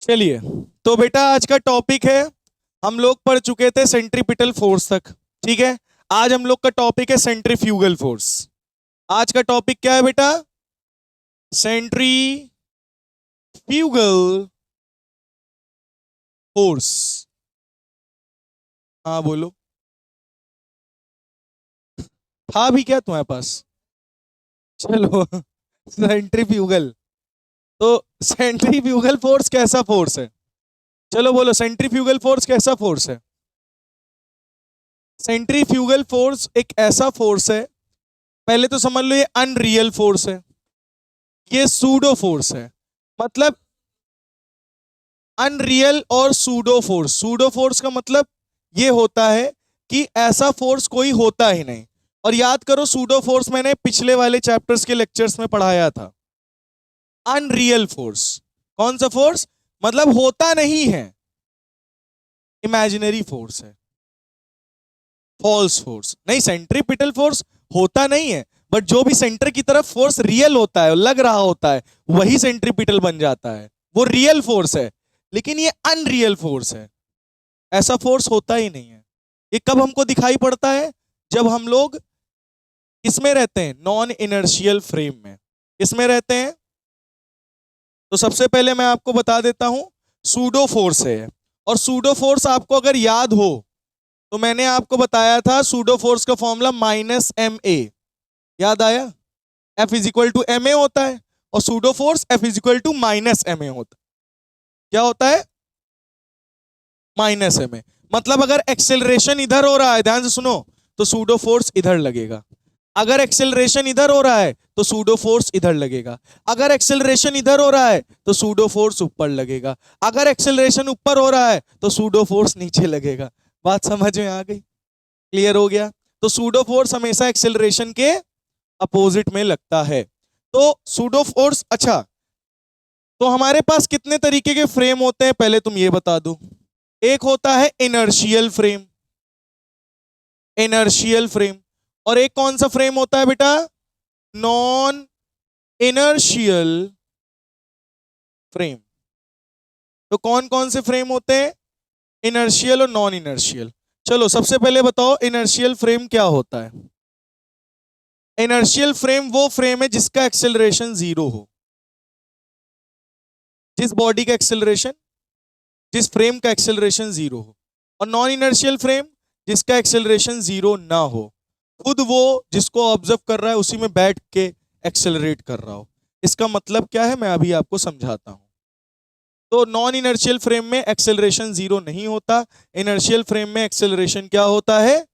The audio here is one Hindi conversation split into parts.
चलिए, तो बेटा आज का टॉपिक है, हम लोग पढ़ चुके थे सेंट्रीपिटल फोर्स तक। ठीक है, आज हम लोग का टॉपिक है सेंट्रीफ्यूगल फोर्स। आज का टॉपिक क्या है बेटा? Centrifugal force. हाँ बोलो, था भी क्या तुम्हारे पास? चलो सेंट्रीफ्यूगल, तो सेंट्रीफ्यूगल फोर्स कैसा फोर्स है? चलो बोलो, सेंट्रीफ्यूगल फोर्स कैसा फोर्स है? सेंट्रीफ्यूगल फोर्स एक ऐसा फोर्स है, पहले तो समझ लो ये अनरियल फोर्स है, ये सूडो फोर्स है। मतलब अनरियल और सूडो फोर्स, सूडो फोर्स का मतलब ये होता है कि ऐसा फोर्स कोई होता ही नहीं। और याद करो, सूडो फोर्स मैंने पिछले वाले चैप्टर्स के लेक्चर्स में पढ़ाया था। अनरियल फोर्स कौन सा फोर्स? मतलब होता नहीं है, इमेजिनरी फोर्स है, फॉल्स फोर्स नहीं। सेंट्रीपिटल फोर्स होता नहीं है, बट जो भी सेंटर की तरफ फोर्स रियल होता है, लग रहा होता है, वही सेंट्रीपिटल बन जाता है, वो रियल फोर्स है। लेकिन ये अनरियल फोर्स है, ऐसा फोर्स होता ही नहीं है। ये कब हमको दिखाई पड़ता है? जब हम लोग इसमें रहते हैं, नॉन इनर्शियल फ्रेम में। इसमें रहते हैं, तो सबसे पहले मैं आपको बता देता हूं, सूडो फोर्स है। और सूडो फोर्स आपको अगर याद हो तो मैंने आपको बताया था, सूडो फोर्स का फॉर्मूला -ma, याद आया? F is equal to ma होता है, और pseudo force F is equal to -ma होता है। क्या होता है? -ma। मतलब अगर एक्सेलरेशन इधर हो रहा है, ध्यान से सुनो, तो सूडो फोर्स इधर लगेगा। अगर एक्सेलरेशन इधर हो रहा है तो सूडो फोर्स इधर लगेगा। अगर एक्सेलरेशन इधर हो रहा है तो सूडो फोर्स ऊपर लगेगा। अगर एक्सेलरेशन ऊपर हो रहा है तो सूडो फोर्स नीचे लगेगा। बात समझ में आ गई? क्लियर हो गया? तो सूडो फोर्स हमेशा एक्सेलरेशन के अपोजिट में लगता है। तो सूडो फोर्स, अच्छा, तो हमारे पास कितने तरीके के फ्रेम होते हैं पहले तुम ये बता दो। एक होता है इनर्शियल फ्रेम, इनर्शियल फ्रेम। और एक कौन सा फ्रेम होता है बेटा? Non inertial frame. तो कौन कौन से फ्रेम होते हैं? इनर्शियल और नॉन इनर्शियल। चलो सबसे पहले बताओ, इनर्शियल फ्रेम क्या होता है? इनर्शियल फ्रेम वो फ्रेम है जिसका एक्सेलरेशन जीरो हो। जिस बॉडी का एक्सेलरेशन, जिस फ्रेम का एक्सेलरेशन जीरो हो। और नॉन इनर्शियल फ्रेम जिसका एक्सेलरेशन जीरो ना हो, खुद वो जिसको ऑब्जर्व कर रहा है उसी में बैठ के एक्सेलरेट कर रहा हो। इसका मतलब क्या है, मैं अभी आपको समझाता हूं। तो नॉन इनर्शियल फ्रेम में एक्सेलरेशन जीरो नहीं होता, इनर्शियल फ्रेम में एक्सेलरेशन क्या होता है?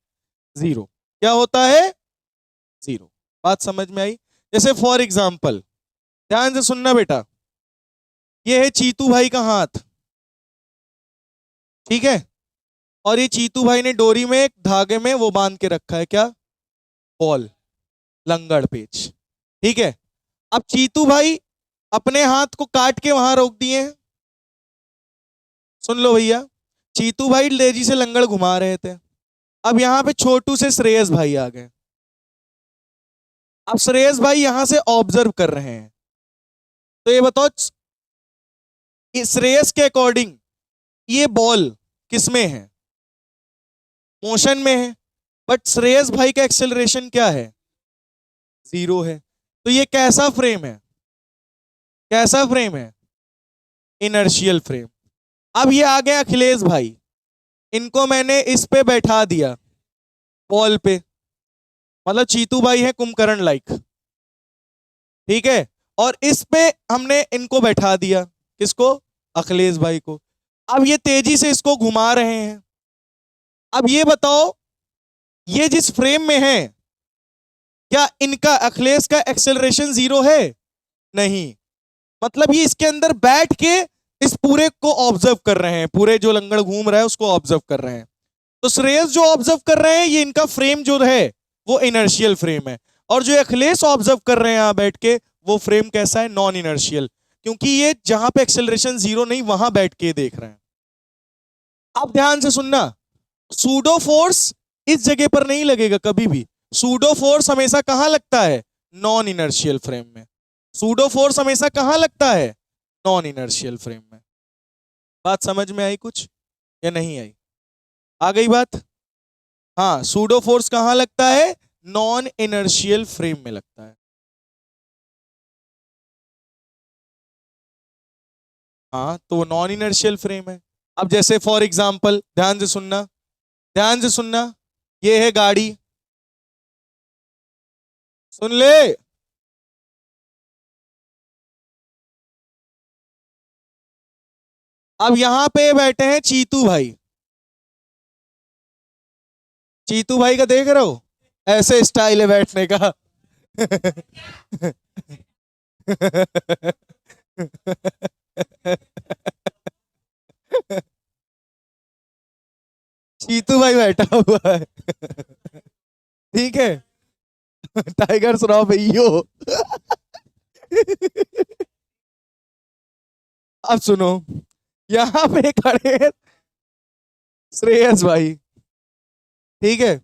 जीरो। क्या होता है? जीरो। बात समझ में आई? जैसे फॉर एग्जाम्पल, ध्यान से सुनना बेटा, ये है चीतू भाई का हाथ, ठीक है? और ये चीतू भाई ने डोरी में, एक धागे में वो बांध के रखा है, क्या? बॉल, लंगड़ पेच, ठीक है? अब चीतू भाई अपने हाथ को काट के वहां रोक दिए हैं। सुन लो भैया, चीतू भाई तेजी से लंगड़ घुमा रहे थे। अब यहां पे छोटू से श्रेयस भाई आ गए। अब श्रेयस भाई यहां से ऑब्जर्व कर रहे हैं, तो ये बताओ, श्रेयस के अकॉर्डिंग ये बॉल किसमें है? मोशन में है। बट श्रेयस भाई का एक्सेलरेशन क्या है? जीरो है। तो ये कैसा फ्रेम है? कैसा फ्रेम है? Inertial frame. अब ये आ गए अखिलेश भाई, इनको मैंने इस पे बैठा दिया, बॉल पे, मतलब चीतू भाई है कुंभकर्ण लाइक, ठीक है? और इस पे हमने इनको बैठा दिया, किसको? अखिलेश भाई को। अब ये तेजी से इसको घुमा रहे हैं। अब ये बताओ, ये जिस फ्रेम में है, क्या इनका, अखिलेश का एक्सेलरेशन जीरो है? नहीं। मतलब ये इसके अंदर बैठ के इस पूरे को ऑब्जर्व कर रहे हैं, पूरे जो लंगड़ घूम रहा है उसको ऑब्जर्व कर रहे हैं। तो श्रेयस जो ऑब्जर्व कर रहे हैं, ये इनका फ्रेम जो है वो इनर्शियल फ्रेम है। और जो अखिलेश ऑब्जर्व कर रहे हैं यहां बैठ के, वो फ्रेम कैसा है? Non inertial. क्योंकि ये जहां पे एक्सेलरेशन जीरो नहीं, वहां बैठ के देख रहे हैं। अब ध्यान से सुनना, सूडो फोर्स इस जगह पर नहीं लगेगा कभी भी। सूडो फोर्स हमेशा कहां लगता है? नॉन इनर्शियल फ्रेम में। सूडो फोर्स हमेशा कहां लगता है? नॉन इनर्शियल फ्रेम में। बात समझ में आई कुछ या नहीं आई? आ गई बात? हाँ, सूडो फोर्स कहां लगता है? नॉन इनर्शियल फ्रेम में लगता है। हाँ, तो वो नॉन इनर्शियल फ्रेम है। अब जैसे फॉर एग्जांपल, ध्यान से सुनना, ध्यान से सुनना, ये है गाड़ी, सुन ले। अब यहां पे बैठे हैं चीतू भाई। चीतू भाई का देख रहे हो? ऐसे स्टाइल है बैठने का। चीतू भाई बैठा हुआ है। ठीक है। टाइगर श्रॉफ यो। अब सुनो, यहां पे खड़े हैं श्रेयस भाई। ठीक है।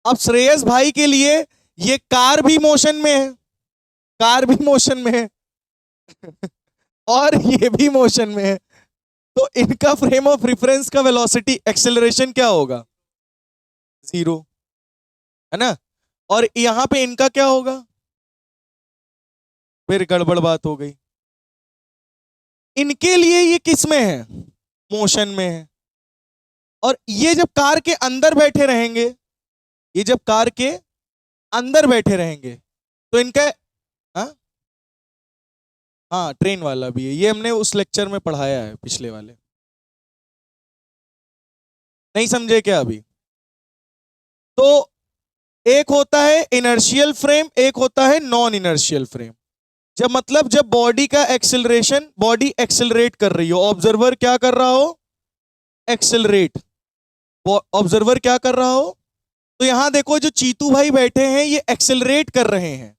अब श्रेयस भाई के लिए ये कार भी मोशन में है, कार भी मोशन में है, और ये भी मोशन में है। तो इनका फ्रेम ऑफ रेफरेंस का वेलोसिटी एक्सेलरेशन क्या होगा? 0, है ना? और यहां पे इनका क्या होगा? फिर गड़बड़ बात हो गई। इनके लिए ये किस में है? मोशन में है। और ये जब कार के अंदर बैठे रहेंगे, ये जब कार के अंदर बैठे रहेंगे तो इनका, हाँ हाँ, ट्रेन वाला भी है, ये हमने उस लेक्चर में पढ़ाया है पिछले वाले। नहीं समझे क्या अभी? तो एक होता है इनर्शियल फ्रेम, एक होता है नॉन इनर्शियल फ्रेम। जब मतलब जब बॉडी का एक्सेलरेशन, बॉडी एक्सेलरेट कर रही हो, ऑब्जर्वर क्या कर रहा हो? एक्सेलरेट। ऑब्जर्वर क्या कर रहा हो? तो यहां देखो, जो चीतू भाई बैठे हैं ये एक्सेलरेट कर रहे हैं,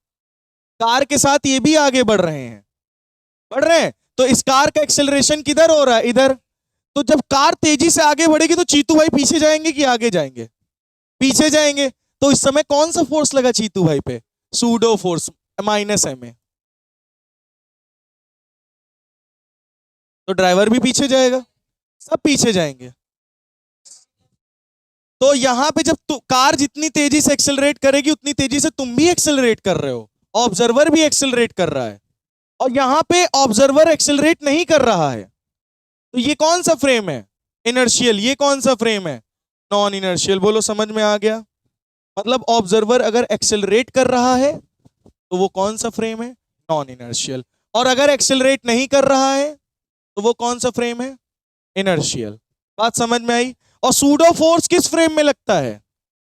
कार के साथ ये भी आगे बढ़ रहे हैं, बढ़ रहे हैं। तो इस कार का एक्सेलरेशन किधर हो रहा है? इधर। तो जब कार तेजी से आगे बढ़ेगी तो चीतू भाई पीछे जाएंगे कि आगे जाएंगे? पीछे जाएंगे। तो इस समय कौन सा फोर्स लगा चीतू भाई पे? Pseudo force, -ma। तो ड्राइवर भी पीछे जाएगा, सब पीछे जाएंगे। तो यहां पे जब कार जितनी तेजी से एक्सेलरेट करेगी उतनी तेजी से तुम भी एक्सेलरेट कर रहे हो, ऑब्जर्वर भी एक्सेलरेट कर रहा है, और यहां पे ऑब्जर्वर एक्सेलरेट नहीं कर रहा है। तो ये कौन सा फ्रेम है? इनर्शियल। ये कौन सा फ्रेम है? Non inertial. बोलो समझ में आ गया? मतलब ऑब्जर्वर अगर एक्सेलरेट कर रहा है तो वो कौन सा फ्रेम है? Non inertial. और अगर एक्सेलरेट नहीं कर रहा है तो वो कौन सा फ्रेम है? इनर्शियल। बात समझ में आई? और सूडो फोर्स किस फ्रेम में लगता है?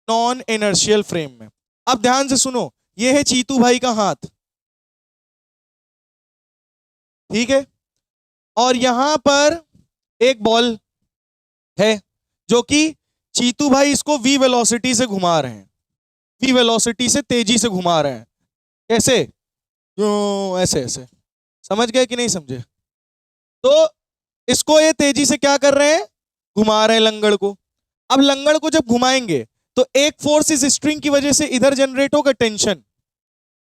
नॉन इनर्शियल फ्रेम में। अब ध्यान से सुनो, ये है चीतू भाई का हाथ, ठीक है, और यहां पर एक बॉल है जो कि चीतू भाई इसको वी वेलोसिटी से घुमा रहे हैं, वी वेलोसिटी से तेजी से घुमा रहे हैं। कैसे? ऐसे ऐसे। समझ गए कि नहीं समझे? तो इसको ये तेजी से क्या कर रहे हैं? घुमा रहे हैं लंगड़ को। अब लंगड़ को जब घुमाएंगे तो एक फोर्स इस स्ट्रिंग की वजह से इधर जनरेट होगा, टेंशन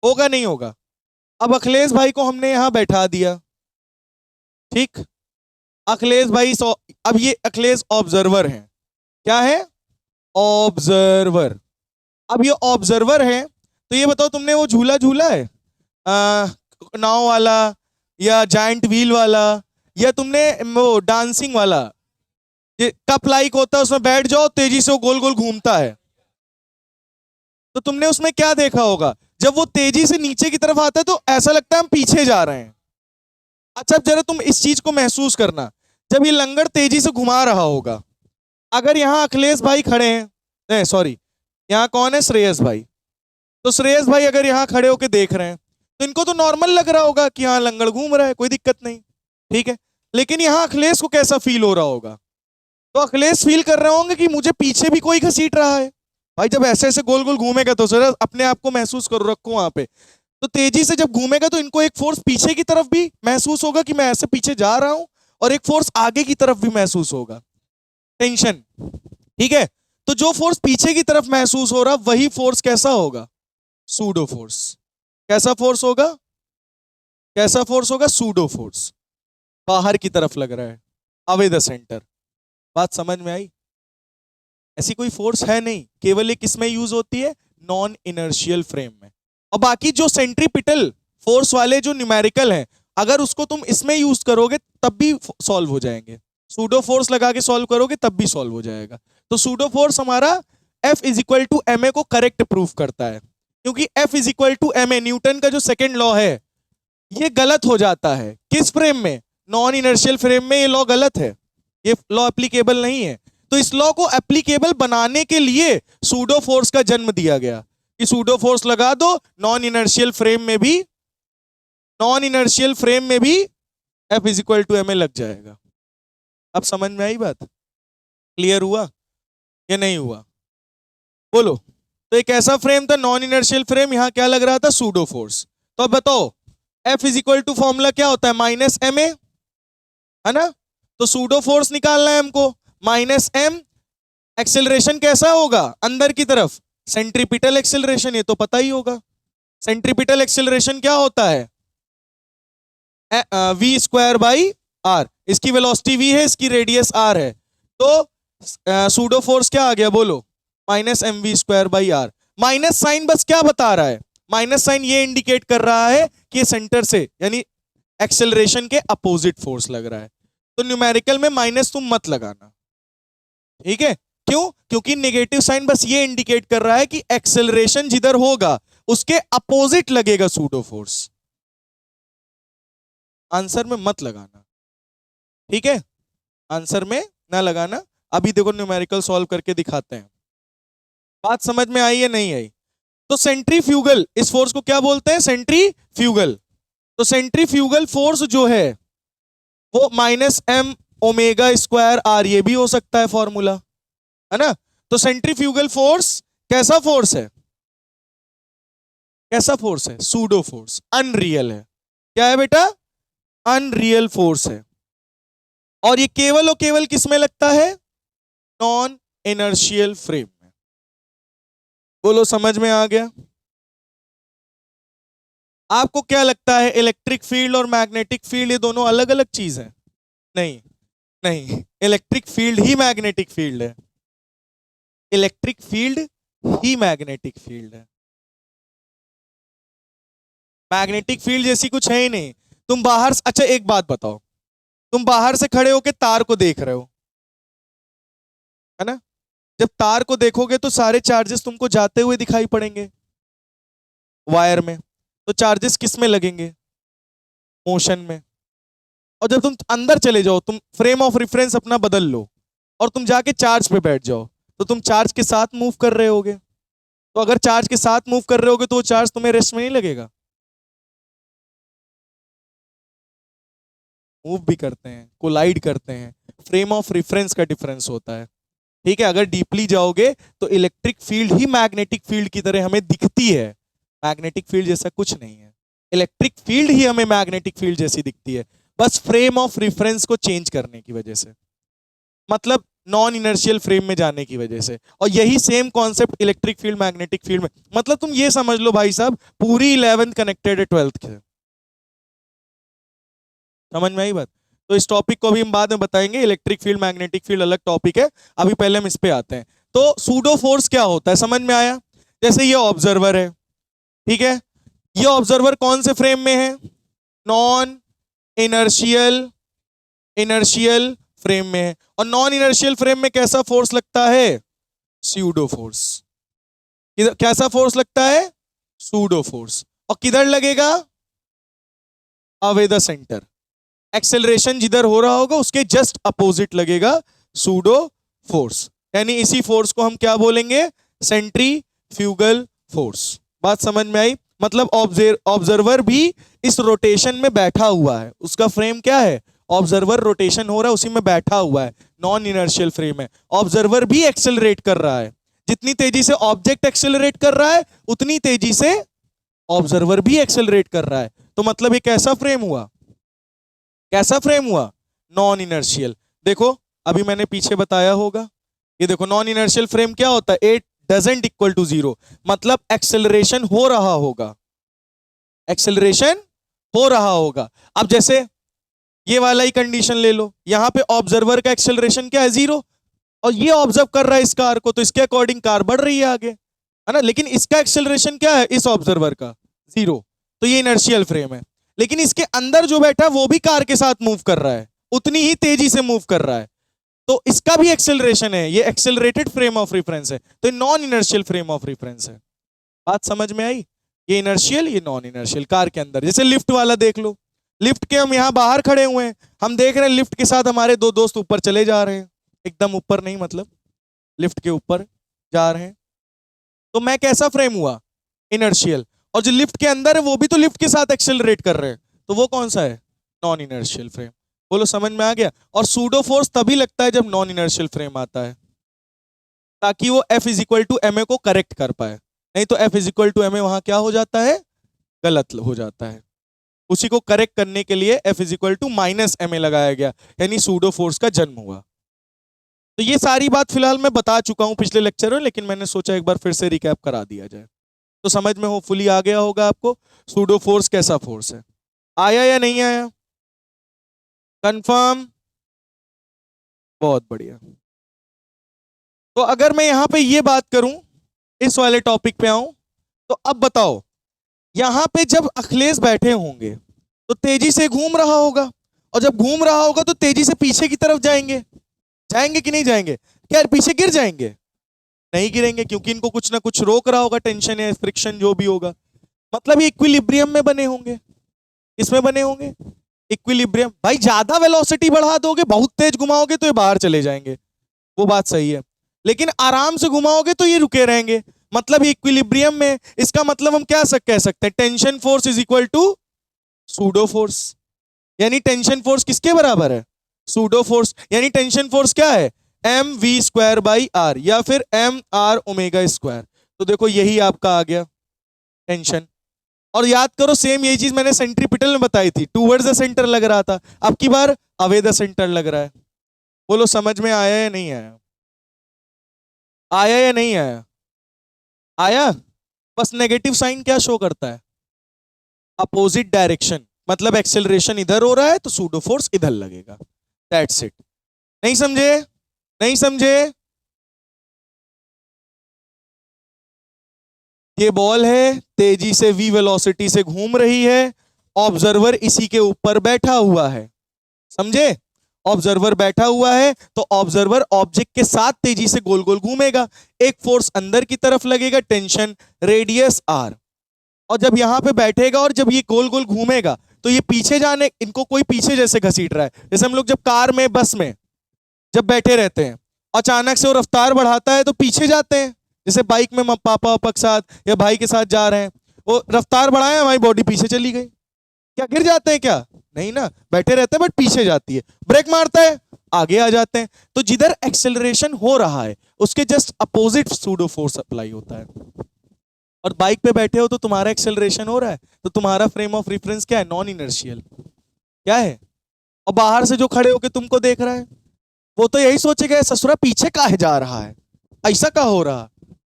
होगा, नहीं होगा? अब अखिलेश भाई को हमने यहां बैठा दिया, ठीक। अखिलेश भाई अब ये अखिलेश ऑब्जर्वर हैं। क्या है? ऑब्जर्वर। अब ये ऑब्जर्वर है, तो ये बताओ, तुमने वो झूला झूला है नाव वाला, या जायंट व्हील वाला, या तुमने वो डांसिंग वाला, ये कप लाइक होता है, उसमें बैठ जाओ, तेजी से वो गोल गोल घूमता है। तो तुमने उसमें क्या देखा होगा? जब वो तेजी से नीचे की तरफ आता है तो ऐसा लगता है हम पीछे जा रहे हैं। अच्छा, अब जरा तुम इस चीज को महसूस करना, जब ये लंगड़ तेजी से घुमा रहा होगा, अगर यहां अखिलेश भाई खड़े हैं, नहीं सॉरी, यहां कौन है? श्रेयस भाई। तो श्रेयस भाई अगर यहां खड़े होकर देख रहे हैं तो इनको तो नॉर्मल लग रहा होगा कि हाँ लंगड़ घूम रहा है, कोई दिक्कत नहीं, ठीक है। लेकिन यहां अखिलेश को कैसा फील हो रहा होगा? तो अखिलेश फील कर रहे होंगे कि मुझे पीछे भी कोई घसीट रहा है। भाई जब ऐसे ऐसे गोल गोल घूमेगा तो सर अपने आप को महसूस करो, रखो वहां पे। तो तेजी से जब घूमेगा तो इनको एक फोर्स पीछे की तरफ भी महसूस होगा कि मैं ऐसे पीछे जा रहा हूं, और एक फोर्स आगे की तरफ भी महसूस होगा, टेंशन, ठीक है। तो जो फोर्स पीछे की तरफ महसूस हो रहा वही फोर्स कैसा होगा? Pseudo force. कैसा फोर्स होगा? कैसा फोर्स होगा? Pseudo force. बाहर की तरफ लग रहा है, अवे द सेंटर। बात समझ में आई? ऐसी कोई फोर्स है नहीं, केवल ये किसमें यूज होती है? नॉन इनर्शियल फ्रेम में। और बाकी जो सेंट्रीपिटल फोर्स वाले जो न्यूमेरिकल हैं, अगर उसको तुम इसमें यूज करोगे तब भी सॉल्व हो जाएंगे, सूडो फोर्स लगा के सॉल्व करोगे तब भी सॉल्व हो जाएगा। तो सूडो फोर्स हमारा F is equal to M A को करेक्ट प्रूफ करता है, क्योंकि F is equal to M A Newton का जो सेकेंड लॉ है ये गलत हो जाता है। किस फ्रेम में? नॉन इनर्शियल फ्रेम में ये लॉ गलत है, ये लॉ एप्लीकेबल नहीं है। तो इस लॉ को एप्लीकेबल बनाने के लिए सूडो फोर्स का जन्म दिया गया कि सूडो फोर्स लगा दो, नॉन इनर्शियल फ्रेम में भी F is equal to M A लग जाएगा। अब समझ में आई बात? क्लियर हुआ या नहीं हुआ? बोलो। तो एक ऐसा फ्रेम था नॉन इनर्शियल फ्रेम, यहां क्या लग रहा था? Pseudo force. तो अब बताओ F is equal to formula क्या होता है? माइनस एम ए, है ना? तो सूडो फोर्स निकालना है हमको, माइनस एम। एक्सेलरेशन कैसा होगा? अंदर की तरफ सेंट्रीपिटल एक्सेलरेशन, ये तो पता ही होगा। सेंट्रीपिटल एक्सेलरेशन क्या होता है? v square by R. इसकी वेलोसिटी v है, इसकी रेडियस r है, तो सूडो फोर्स क्या आ गया? बोलो, minus M V square by R. Minus sign बस क्या बता रहा है? माइनस साइन ये इंडिकेट कर रहा है कि सेंटर से यानी एक्सेलरेशन के अपोजिट फोर्स लग रहा है। तो न्यूमेरिकल में माइनस तुम मत लगाना, ठीक है? क्यों? क्योंकि नेगेटिव साइन बस ये इंडिकेट कर रहा है कि एक्सेलरेशन जिधर होगा उसके अपोजिट लगेगा सूडो फोर्स। आंसर में मत लगाना, ठीक है? आंसर में ना लगाना। अभी देखो न्यूमेरिकल सॉल्व करके दिखाते हैं। बात समझ में आई या नहीं आई? तो सेंट्रीफ्यूगल, इस फोर्स को क्या बोलते हैं? सेंट्रीफ्यूगल। तो सेंट्रीफ्यूगल फोर्स जो है वो minus M omega square R, ये भी हो सकता है फॉर्मूला, है ना? तो सेंट्रीफ्यूगल फोर्स कैसा फोर्स है? कैसा फोर्स है? सूडो फोर्स, अनरियल है। क्या है बेटा? अनरियल फोर्स है। और ये केवल और केवल किस में लगता है? नॉन इनर्शियल फ्रेम में। बोलो, समझ में आ गया? आपको क्या लगता है इलेक्ट्रिक फील्ड और मैग्नेटिक फील्ड ये दोनों अलग अलग चीज है? नहीं नहीं, इलेक्ट्रिक फील्ड ही मैग्नेटिक फील्ड है, इलेक्ट्रिक फील्ड ही मैग्नेटिक फील्ड है। मैग्नेटिक फील्ड जैसी कुछ है ही नहीं। तुम बाहर, अच्छा एक बात बताओ, तुम बाहर से खड़े होकर तार को देख रहे हो, है ना? जब तार को देखोगे तो सारे चार्जेस तुमको जाते हुए दिखाई पड़ेंगे वायर में, तो चार्जेस किस में लगेंगे? मोशन में। और जब तुम अंदर चले जाओ, तुम फ्रेम ऑफ रेफरेंस अपना बदल लो और तुम जाके चार्ज पे बैठ जाओ, तो तुम चार्ज के साथ मूव कर रहे होगे। तो अगर चार्ज के साथ मूव कर रहे होगे तो वो चार्ज तुम्हें रेस्ट में नहीं लगेगा? मूव भी करते हैं, कोलाइड करते हैं, फ्रेम ऑफ रेफरेंस का डिफरेंस होता है, ठीक है? अगर डीपली जाओगे तो इलेक्ट्रिक फील्ड ही मैग्नेटिक फील्ड की तरह हमें दिखती है, मैग्नेटिक फील्ड जैसा कुछ नहीं है। इलेक्ट्रिक फील्ड ही हमें मैग्नेटिक फील्ड जैसी दिखती है, बस फ्रेम ऑफ रेफरेंस को चेंज करने की वजह से, मतलब नॉन इनर्शियल फ्रेम में जाने की वजह से। और यही same concept electric field magnetic field में, मतलब तुम ये समझ लो भाई साहब, पूरी 11th कनेक्टेड है 12th से। समझ में आई बात? तो इस टॉपिक को भी हम बाद में बताएंगे, इलेक्ट्रिक फील्ड मैग्नेटिक फील्ड अलग टॉपिक है, अभी पहले हम इस पे आते हैं। तो सूडो फोर्स क्या होता है समझ में आया? जैसे ये ऑब्जर्वर है, ठीक है? ये ऑब्जर्वर कौन से फ्रेम में है? नॉन इनर्शियल इनर्शियल फ्रेम में है। और नॉन इनर्शियल फ्रेम में कैसा फोर्स लगता है? Pseudo force. कैसा फोर्स लगता है? Pseudo force. और किधर लगेगा? Away the centre. एक्सेलरेशन जिधर हो रहा होगा उसके जस्ट अपोजिट लगेगा सूडो फोर्स। यानी इसी फोर्स को हम क्या बोलेंगे? Centrifugal force. बात समझ में आई? मतलब ऑब्जर्वर भी इस रोटेशन में बैठा हुआ है, उसका फ्रेम क्या है? ऑब्जर्वर रोटेशन हो रहा है, उसी में बैठा हुआ है, नॉन इनर्शियल फ्रेम है। ऑब्जर्वर भी एक्सेलरेट कर रहा है, जितनी तेजी से ऑब्जेक्ट एक्सेलरेट कर रहा है उतनी तेजी से ऑब्जर्वर भी एक्सेलरेट कर रहा है। तो मतलब ये कैसा फ्रेम हुआ? कैसा फ्रेम हुआ? Non inertial. देखो अभी मैंने पीछे बताया होगा, ये देखो नॉन इनर्शियल फ्रेम क्या होता है? It doesn't equal to zero, मतलब एक्सेलरेशन हो रहा होगा, एक्सेलरेशन हो रहा होगा। अब जैसे ये वाला ही कंडीशन ले लो, यहाँ पे ऑब्जर्वर का एक्सेलरेशन क्या है, 0, और ये ऑब्जर्व कर रहा है इस कार को, तो इसके अकॉर्डिंग कार बढ़ रही है आगे, है ना, लेकिन इसका एक्सेलरेशन क्या है इस ऑब्जर्वर का, 0, तो ये इनर्शियल फ्रेम है। लेकिन इसके अंदर जो बैठा है वो भी कार के साथ मूव कर रहा है, उतनी ही तेजी से मूव कर रहा है, तो इसका भी एक्सेलरेशन है, ये एक्सेलरेटेड फ्रेम ऑफ रेफरेंस है, तो ये non inertial frame of reference है। बात समझ में आई? ये इनर्शियल, ये नॉन इनर्शियल। कार के अंदर जैसे लिफ्ट वाला देख लो, लिफ्ट के हम यहाँ बाहर खड़े हुए हैं, हम देख रहे हैं लिफ्ट के साथ हमारे दो दोस्त ऊपर चले जा रहे हैं, एकदम ऊपर नहीं, मतलब लिफ्ट के ऊपर जा रहे हैं, तो मैं कैसा फ्रेम हुआ, इनर्शियल, और जो लिफ्ट के अंदर है वो भी तो लिफ्ट के साथ एक्सेलरेट कर रहे हैं, तो वो कौन सा है, नॉन इनर्शियल फ्रेम। बोलो समझ में आ गया? और सूडो फोर्स तभी लगता है जब नॉन इनर्शियल फ्रेम आता है, ताकि वो F is equal to M A को करेक्ट कर पाए, नहीं तो F is equal to M A वहां क्या हो जाता है, गलत हो जाता है। उसी को करेक्ट करने के लिए F is equal to minus M A लगाया गया, यानी सूडो फोर्स का जन्म हुआ। तो ये सारी बात फिलहाल मैं बता चुका हूं पिछले लेक्चर में, लेकिन मैंने सोचा एक बार फिर से रिकैप करा दिया जाए, तो समझ में होपफुली आ गया होगा आपको सूडो फोर्स कैसा फोर्स है। आया या नहीं आया? कंफर्म? बहुत बढ़िया। तो अगर मैं यहां पे ये बात करूं, इस वाले टॉपिक पे आऊं, तो अब बताओ, यहां पे जब अखिलेश बैठे होंगे तो तेजी से घूम रहा होगा, और जब घूम रहा होगा तो तेजी से पीछे की तरफ जाएंगे, जाएंगे कि नहीं जाएंगे? क्या पीछे गिर जाएंगे? नहीं गिरेंगे, क्योंकि इनको कुछ ना कुछ रोक रहा होगा, टेंशन या फ्रिक्शन जो भी होगा, मतलब ये इक्विलिब्रियम में बने होंगे। किसमें बने होंगे? इक्विलिब्रियम। भाई ज्यादा वेलोसिटी बढ़ा दोगे, बहुत तेज घुमाओगे तो ये बाहर चले जाएंगे, वो बात सही है, लेकिन आराम से घुमाओगे तो ये रुके रहेंगे, मतलब ये इक्विलिब्रियम में। इसका मतलब हम क्या कह सकते हैं, tension force is equal to pseudo force, यानी टेंशन फोर्स किसके बराबर है, सूडो फोर्स, यानी टेंशन फोर्स क्या है, M V square by R, या फिर एम आर ओमेगा स्क्वायर। तो देखो यही आपका आ गया टेंशन। और याद करो सेम यही चीज मैंने सेंट्रीपिटल में बताई थी, टूवर्ड्स द सेंटर लग रहा था, अब की बार अवे द सेंटर लग रहा है। बोलो समझ में आया या नहीं आया? आया या नहीं आया? आया। बस नेगेटिव साइन क्या शो करता है, अपोजिट डायरेक्शन, मतलब एक्सेलरेशन इधर हो रहा है तो सूडो फोर्स इधर लगेगा, दैट्स इट। नहीं समझे? नहीं समझे? ये बॉल है, तेजी से v वेलोसिटी से घूम रही है, ऑब्जर्वर इसी के ऊपर बैठा हुआ है, समझे? ऑब्जर्वर बैठा हुआ है तो ऑब्जर्वर ऑब्जेक्ट के साथ तेजी से गोल गोल घूमेगा, एक फोर्स अंदर की तरफ लगेगा, टेंशन रेडियस r, और जब यहां पे बैठेगा और जब ये गोल गोल घूमेगा तो ये पीछे जाने, इनको कोई पीछे जैसे घसीट रहा है, जैसे हम लोग जब कार में बस में जब बैठे रहते हैं, अचानक से वो रफ्तार बढ़ाता है तो पीछे जाते हैं, जैसे बाइक में पापा वापा के साथ या भाई के साथ जा रहे हैं, वो रफ्तार बढ़ाया हमारी बॉडी पीछे चली गई, क्या गिर जाते हैं क्या? नहीं ना, बैठे रहते हैं बट पीछे जाती है, ब्रेक मारता है आगे आ जाते हैं। तो जिधर एक्सेलरेशन हो रहा है उसके just opposite pseudo force apply होता है। और बाइक पे बैठे हो तो तुम्हारा एक्सेलरेशन हो रहा है, तो तुम्हारा फ्रेम ऑफ रेफरेंस क्या है, नॉन इनर्शियल, क्या है? और बाहर से जो खड़े होके तुमको देख रहा है वो तो यही सोचेगा ससुरा पीछे काहे जा रहा है, ऐसा का हो रहा,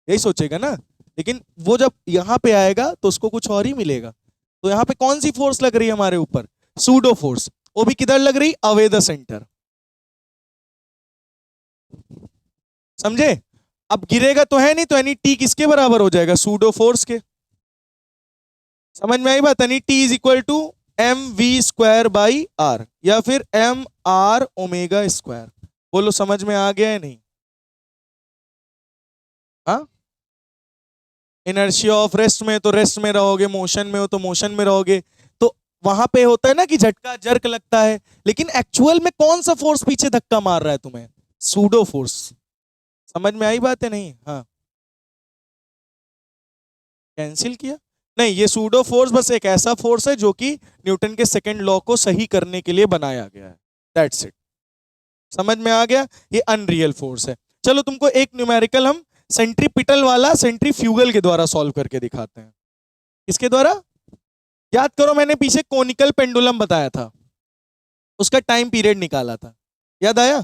यही सोचेगा ना। लेकिन वो जब यहां पे आएगा तो उसको कुछ और ही मिलेगा। तो यहां पे कौन सी फोर्स लग रही है हमारे ऊपर, सूडो फोर्स, वो भी किधर लग रही, अवे द सेंटर, समझे? अब गिरेगा तो है नहीं, तो यानी टी किसके बराबर हो जाएगा, सूडो फोर्स के। समझ में आई बात? यानी T is equal to M V square by R, या फिर एम आर ओमेगा स्क्वायर। बोलो समझ में आ गया है नहीं? हाँ, इनर्शिया ऑफ रेस्ट में तो रेस्ट में रहोगे, मोशन में हो तो मोशन में रहोगे, तो वहां पे होता है ना कि झटका जर्क लगता है, लेकिन एक्चुअल में कौन सा फोर्स पीछे धक्का मार रहा है तुम्हें, सूडो फोर्स। समझ में आई बात है नहीं? हाँ, कैंसिल किया नहीं, ये सूडो फोर्स बस एक ऐसा फोर्स है जो कि न्यूटन के सेकंड लॉ को सही करने के लिए बनाया गया है, दैट्स इट। समझ में आ गया? ये अनरियल फोर्स है। चलो तुमको एक न्यूमेरिकल हम सेंट्रीपिटल वाला सेंट्रीफ्यूगल के द्वारा सॉल्व करके दिखाते हैं। इसके द्वारा याद करो, मैंने पीछे कोनिकल पेंडुलम बताया था, उसका टाइम पीरियड निकाला था, याद आया?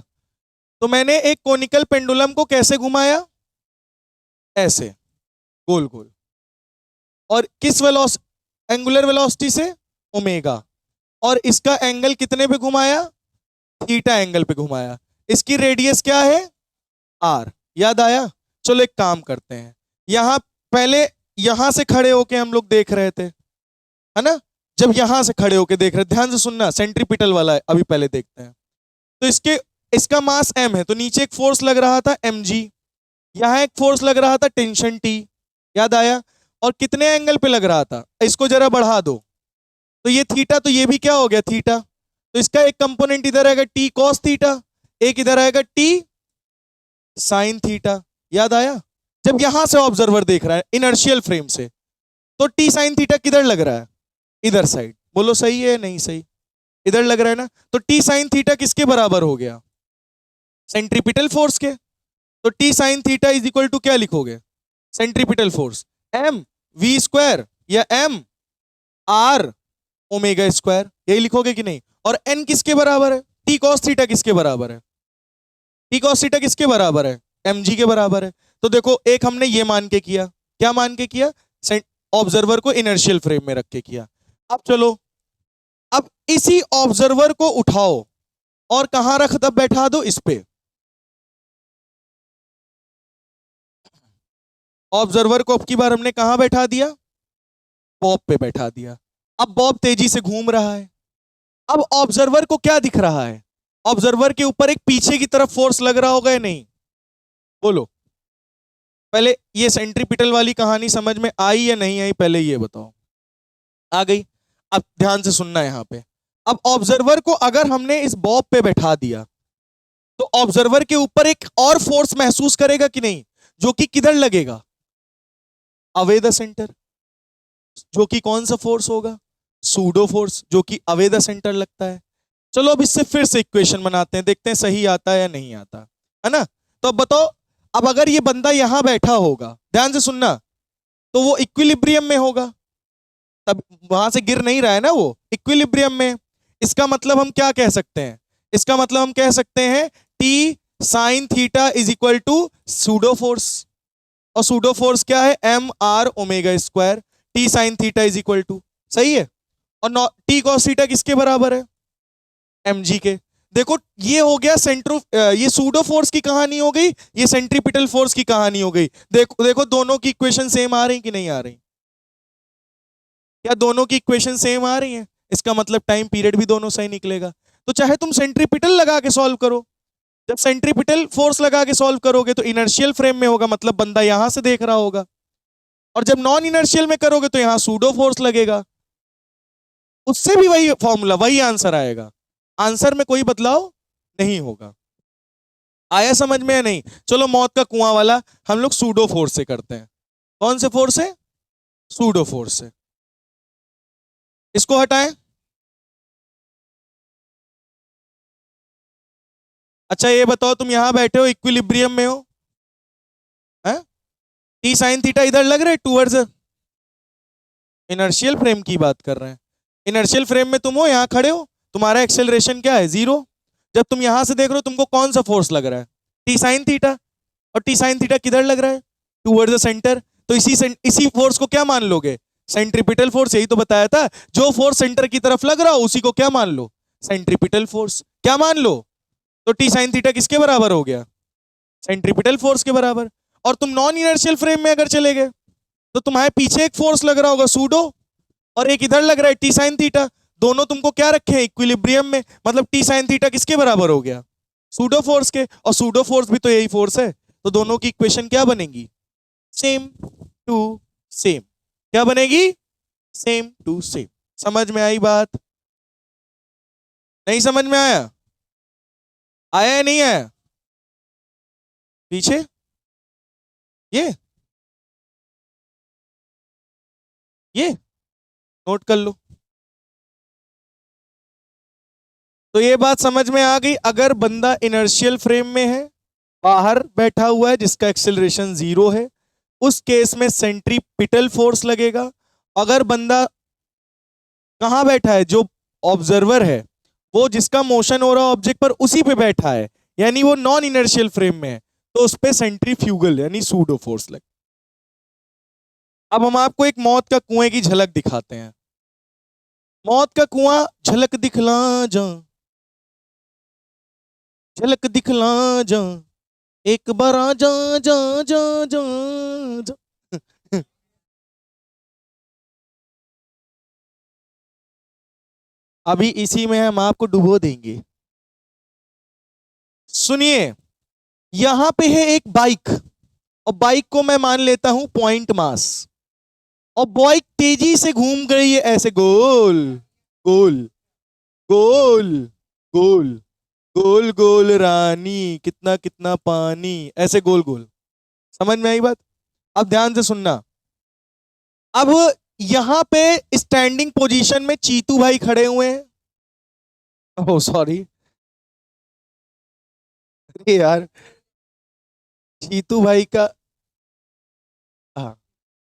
तो मैंने एक कोनिकल पेंडुलम को कैसे घुमाया, ऐसे गोल गोल, और किस एंगुलर वेलोसिटी से, ओमेगा। और इसका एंगल कितने पे घुमाया, थीटा एंगल पे घुमाया। इसकी रेडियस क्या है, आर। याद आया? चलो एक काम करते हैं, यहां पहले यहां से खड़े होके हम लोग देख रहे थे, है ना? जब यहां से खड़े होके देख रहे थे, ध्यान से सुनना, सेंट्रीपिटल वाला है, अभी पहले देखते हैं। तो इसका मास m है, तो नीचे एक फोर्स लग रहा था mg, यहां एक फोर्स लग रहा था टेंशन T। याद आया? और कितने एंगल पे लग रहा था, इसको जरा बढ़ा दो, तो ये थीटा, तो ये भी क्या हो गया, थीटा। तो इसका एक कंपोनेंट इधर आएगा T cos थीटा, एक इधर आएगा T sin थीटा। याद आया? जब यहां से ऑब्जर्वर देख रहा है इनर्शियल फ्रेम से, तो T sin थीटा किधर लग रहा है, इधर साइड। बोलो सही है नहीं सही? इधर लग रहा है ना? तो T sin थीटा किसके बराबर हो गया, सेंट्रीपिटल फोर्स के। तो T sin theta is equal to क्या लिखोगे, centripetal force m v square या m r ओमेगा स्क्वायर, यही लिखोगे कि नहीं? और n किसके बराबर है, T cos थीटा किसके बराबर है, T cos थीटा किसके बराबर है, mg के बराबर है। तो देखो एक हमने ये मान के किया, क्या मान के किया, ऑब्जर्वर को इनर्शियल फ्रेम में रख के किया। अब चलो, अब इसी ऑब्जर्वर को उठाओ और कहां रख दब बैठा दो, इस पे। ऑब्जर्वर को अब की बार हमने कहां बैठा दिया, बॉब पे बैठा दिया। अब बॉब तेजी से घूम रहा है। अब ऑब्जर्वर को क्या दिख रहा है, ऑब्जर्वर के ऊपर एक पीछे की तरफ फोर्स लग रहा होगा या नहीं, बोलो। पहले ये सेंट्रीपिटल वाली कहानी समझ में आई या नहीं आई, पहले ये बताओ। आ गई? अब ध्यान से सुनना यहां पे। अब ऑब्जर्वर को अगर हमने इस बॉब पे बैठा दिया, तो ऑब्जर्वर के ऊपर एक और फोर्स महसूस करेगा कि नहीं, जो कि किधर लगेगा, अवे द सेंटर। जो कि कौन सा फोर्स होगा, सूडो फोर्स, जो कि अवे द सेंटर लगता है। चलो अब इससे फिर से इक्वेशन बनाते हैं, देखते हैं सही आता है या नहीं आता, है ना? तो अब बताओ, अब अगर ये बंदा यहां बैठा होगा, ध्यान से सुनना, तो वो इक्विलिब्रियम में होगा, तब वहां से गिर नहीं रहा है ना, वो इक्विलिब्रियम में। इसका मतलब हम क्या कह सकते हैं, इसका मतलब हम कह सकते हैं T sine theta is equal to pseudo force. और सूडो फोर्स क्या है, M R omega square. T sine theta is equal to, सही है। और टी कॉस थीटा किसके बराबर है, एम जी के। देखो ये हो गया ये सूडो फोर्स की कहानी हो गई, ये सेंट्रीपिटल फोर्स की कहानी हो गई। देखो देखो दोनों की इक्वेशन सेम आ रही कि नहीं आ रही, क्या दोनों की इक्वेशन सेम आ रही है? इसका मतलब टाइम पीरियड भी दोनों सही निकलेगा। तो चाहे तुम सेंट्रीपिटल लगा के सॉल्व करो, जब सेंट्रीपिटल फोर्स लगा के सॉल्व करोगे तो इनर्शियल फ्रेम में होगा, मतलब बंदा यहां से देख रहा होगा। और जब नॉन इनर्शियल में करोगे तो यहां सूडो फोर्स लगेगा, उससे भी वही फॉर्मूला, वही आंसर आएगा। आंसर में कोई बदलाव नहीं होगा। आया समझ में या नहीं? चलो मौत का कुआं वाला हम लोग सूडो फोर्स से करते हैं। कौन से फोर्स से, सूडो फोर्स से। इसको हटाएं। अच्छा ये बताओ, तुम यहां बैठे हो, इक्विलिब्रियम में हो, टी साइन थीटा इधर लग रहा है टूवर्ड्स इनर्शियल फ्रेम की बात कर रहे हैं। इनर्शियल फ्रेम में तुम हो, यहां खड़े हो, तुम्हारा एक्सेलरेशन क्या है, 0। जब तुम यहां से देख रहे हो, तुमको कौन सा फोर्स लग रहा है, टी साइन थीटा। और टी साइन थीटा किधर लग रहा है, टूवर्ड्स द सेंटर। तो इसी फोर्स को क्या मान लोगे, सेंट्रीपिटल फोर्स। यही तो बताया था, जो फोर्स सेंटर की तरफ लग रहा हो उसी को क्या मान लो, सेंट्रीपिटल फोर्स। क्या मान लो? तो टी साइन थीटा किसके बराबर हो गया, सेंट्रीपिटल फोर्स के बराबर। और तुम नॉन इनर्शियल फ्रेम में अगर चले गए, तो तुम्हारे पीछे एक फोर्स लग रहा होगा सूडो, और एक इधर लग रहा है टी साइन थीटा। दोनों तुमको क्या रखे हैं, इक्विलिब्रियम में। मतलब टी साइन थीटा किसके बराबर हो गया, सूडो फोर्स के। और सूडो फोर्स भी तो यही फोर्स है, तो दोनों की इक्वेशन क्या बनेगी, सेम टू सेम। क्या बनेगी, सेम टू सेम। समझ में आई बात, नहीं समझ में आया, आया या नहीं आया? पीछे ये नोट कर लो। तो ये बात समझ में आ गई, अगर बंदा इनर्शियल फ्रेम में है, बाहर बैठा हुआ है, जिसका एक्सेलरेशन 0 है, उस केस में सेंट्रीपिटल फोर्स लगेगा। अगर बंदा कहां बैठा है, जो ऑब्जर्वर है, वो जिसका मोशन हो रहा ऑब्जेक्ट पर उसी पे बैठा है, यानी वो नॉन इनर्शियल फ्रेम में है, तो उस पे सेंट्रीफ्यूगल यानी सूडो फोर्स लगे। अब हम आपको एक मौत का कुएं की झलक दिखाते हैं। मौत का कुआं झलक दिखला जा, झलक दिखला जा, एक बार आ जा जा जा जा, जा। अभी इसी में हम आपको डुबो देंगे। सुनिए, यहां पे है एक बाइक, और बाइक को मैं मान लेता हूं पॉइंट मास, और बाइक तेजी से घूम गई है ऐसे गोल गोल गोल गोल गोल गोल रानी, कितना कितना पानी, ऐसे गोल गोल। समझ में आई बात? अब ध्यान से सुनना। अब यहां पे स्टैंडिंग पोजीशन में चीतू भाई खड़े हुए हैं। ओह सॉरी, अरे यार, चीतू भाई का हाँ,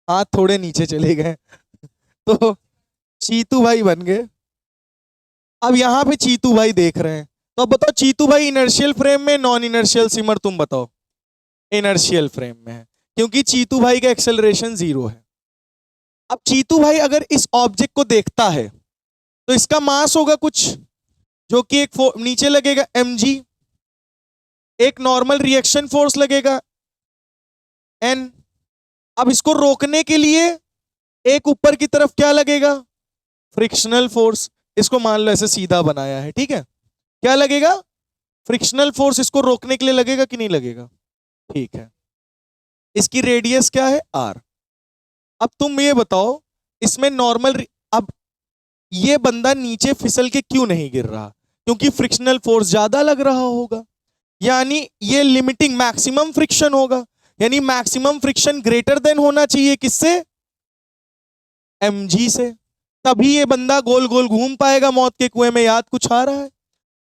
हाथ थोड़े नीचे चले गए तो चीतू भाई बन गए। अब यहां पे चीतू भाई देख रहे हैं, तो अब बताओ चीतू भाई इनर्शियल फ्रेम में, नॉन इनर्शियल? सिमर तुम बताओ। इनर्शियल फ्रेम में है, क्योंकि चीतू भाई का एक्सेलरेशन 0 है। अब चीतू भाई अगर इस ऑब्जेक्ट को देखता है, तो इसका मास होगा कुछ, जो कि एक नीचे लगेगा mg, एक नॉर्मल रिएक्शन फोर्स लगेगा n। अब इसको रोकने के लिए एक ऊपर की तरफ क्या लगेगा? Frictional force. इसको मान लो ऐसे सीधा बनाया है, ठीक है? क्या लगेगा? फ्रिक्शनल फोर्स इसको रोकने के लिए लगेगा कि नहीं लगेगा? ठीक है। इसकी रेडियस क्या है? r। अब तुम ये बताओ, इसमें नॉर्मल, अब ये बंदा नीचे फिसल के क्यों नहीं गिर रहा? क्योंकि फ्रिक्शनल फोर्स ज्यादा लग रहा होगा, यानी ये लिमिटिंग मैक्सिमम फ्रिक्शन होगा, यानी मैक्सिमम फ्रिक्शन ग्रेटर देन होना चाहिए किससे? mg से। तभी ये बंदा गोल गोल घूम पाएगा मौत के कुएं में। याद कुछ आ रहा है?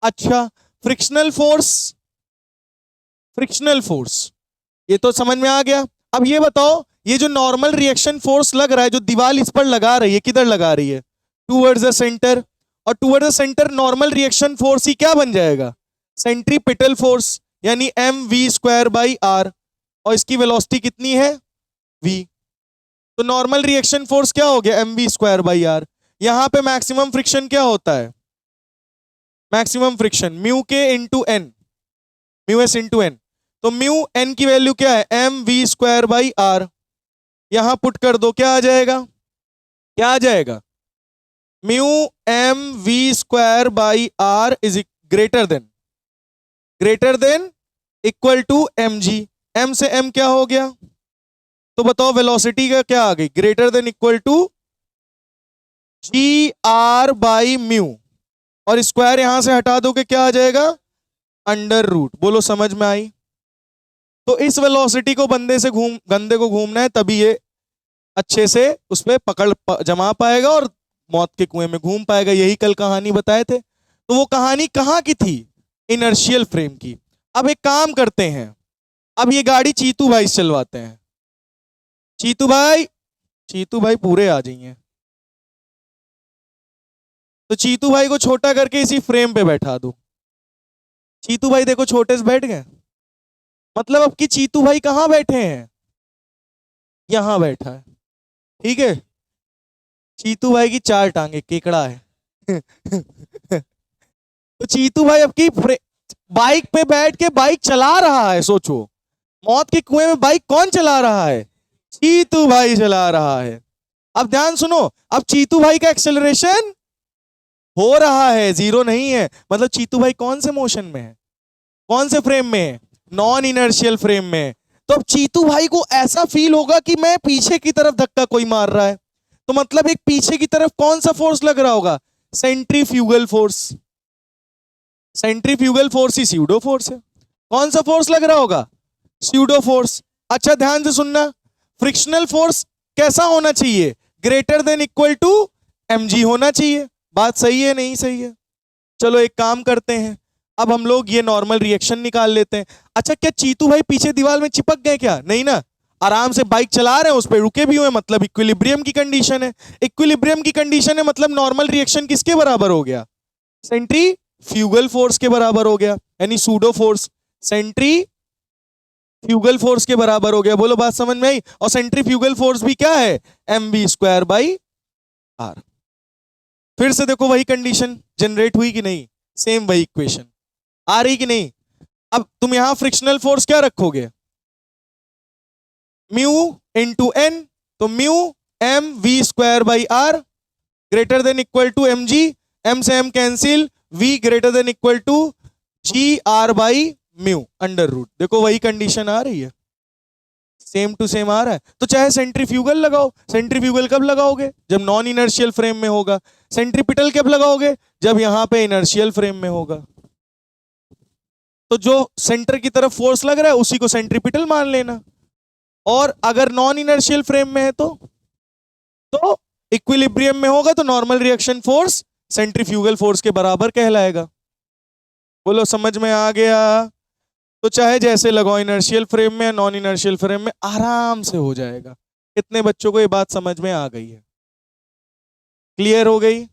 अच्छा, फ्रिक्शनल फोर्स, फ्रिक्शनल फोर्स ये तो समझ में आ गया। अब ये बताओ, ये जो नॉर्मल रिएक्शन फोर्स लग रहा है, जो दीवार इस पर लगा रही है, किधर लगा रही है? Towards the centre. और towards the centre normal reaction force ही क्या बन जाएगा? सेंट्रीपिटल फोर्स, यानी mv²/r। और इसकी वेलोसिटी कितनी है? v। तो नॉर्मल रिएक्शन फोर्स क्या हो गया? mv²/r। यहां पे मैक्सिमम फ्रिक्शन क्या होता है? मैक्सिमम फ्रिक्शन म्यू के into N, mu S into N. तो म्यू एन की वैल्यू क्या है? mv²/r। यहां पुट कर दो, क्या आ जाएगा? क्या आ जाएगा? Mu mv²/r is greater than equal to mg। m से m क्या हो गया? तो बताओ वेलोसिटी का क्या आ गई? ग्रेटर देन इक्वल टू gr/म्यू, और स्क्वायर यहां से हटा दोगे, क्या आ जाएगा? Under root. बोलो समझ में आई? तो इस वेलोसिटी को गंदे को घूमना है, तभी ये अच्छे से उस पर जमा पाएगा और मौत के कुएं में घूम पाएगा। यही कल कहानी बताए थे। तो वो कहानी कहां की थी? इनर्शियल फ्रेम की। अब एक काम करते हैं, अब ये गाड़ी चीतू भाई से चलवाते हैं। चीतू भाई, चीतू भाई पूरे आ जाइए। तो चीतू भाई को छोटा करके इसी फ्रेम पे बैठा दो। चीतू भाई देखो छोटे से बैठ गए। मतलब अब कि चीतू भाई कहां बैठे हैं? यहां बैठा है, ठीक है? चीतू भाई की 4 टांगे, केकड़ा है तो चीतू भाई अब की बाइक पे बैठ के बाइक चला रहा है। सोचो, मौत के कुएं में बाइक कौन चला रहा है? चीतू भाई चला रहा है। अब ध्यान सुनो, अब चीतू भाई का एक्सेलरेशन हो रहा है, 0 नहीं है। मतलब चीतू भाई कौन से मोशन में है? कौन से फ्रेम में है? नॉन इनर्शियल फ्रेम में। तो अब चीतू भाई को ऐसा फील होगा कि मैं पीछे की तरफ धक्का कोई मार रहा है। तो मतलब एक पीछे की तरफ कौन सा फोर्स लग रहा होगा? Centrifugal force. सेंट्रीफ्यूगल फोर्स ही स्यूडो फोर्स है। कौन सा फोर्स लग रहा होगा? Pseudo force. अच्छा ध्यान से सुनना, फ्रिक्शनल फोर्स कैसा होना चाहिए? Greater than equal to mg होना चाहिए। बात सही है नहीं सही है? चलो एक काम करते हैं, अब हम लोग ये नॉर्मल रिएक्शन निकाल लेते हैं। अच्छा, क्या चीतू भाई पीछे दीवार में चिपक गए क्या? नहीं ना, आराम से बाइक चला रहे हैं, उस पर रुके भी हुए, मतलब इक्विलिब्रियम की कंडीशन है। इक्विलिब्रियम की कंडीशन है, मतलब नॉर्मल रिएक्शन किसके बराबर हो गया? सेंट्रीफ्यूगल फोर्स के बराबर हो गया, यानी सूडो फोर्स सेंट्रीफ्यूगल फोर्स के बराबर हो गया। बोलो बात समझ में आई? और सेंट्रीफ्यूगल फोर्स भी क्या है? mv²/r। फिर से देखो वही कंडीशन जनरेट हुई कि नहीं, सेम वही इक्वेशन आ रही कि नहीं। अब तुम यहां फ्रिक्शनल फोर्स क्या रखोगे, म्यू इंटू एन, तो mu M V square by R greater than equal to M G, M से M cancel, V greater than equal to G R by mu under root. देखो वही कंडीशन आ रही है, सेम टू सेम आ रहा है। तो चाहे सेंट्रीफ्यूगल लगाओ, सेंट्रीफ्यूगल कब लगाओगे, जब नॉन इनर्शियल फ्रेम में होगा। सेंट्रीपिटल कब लगाओगे, जब यहां पे इनर्शियल फ्रेम में होगा। तो जो सेंटर की तरफ फोर्स लग रहा है उसी को सेंट्रीपिटल मान लेना, और अगर नॉन इनर्शियल फ्रेम में है तो इक्विलिब्रियम में होगा तो normal reaction force centrifugal force के बराबर कहलाएगा। बोलो समझ में आ गया। तो चाहे जैसे लगाओ, इनर्शियल फ्रेम में नॉन इनर्शियल फ्रेम में, आराम से हो जाएगा। कितने बच्चों को ये बात समझ में आ गई है, क्लियर हो गई,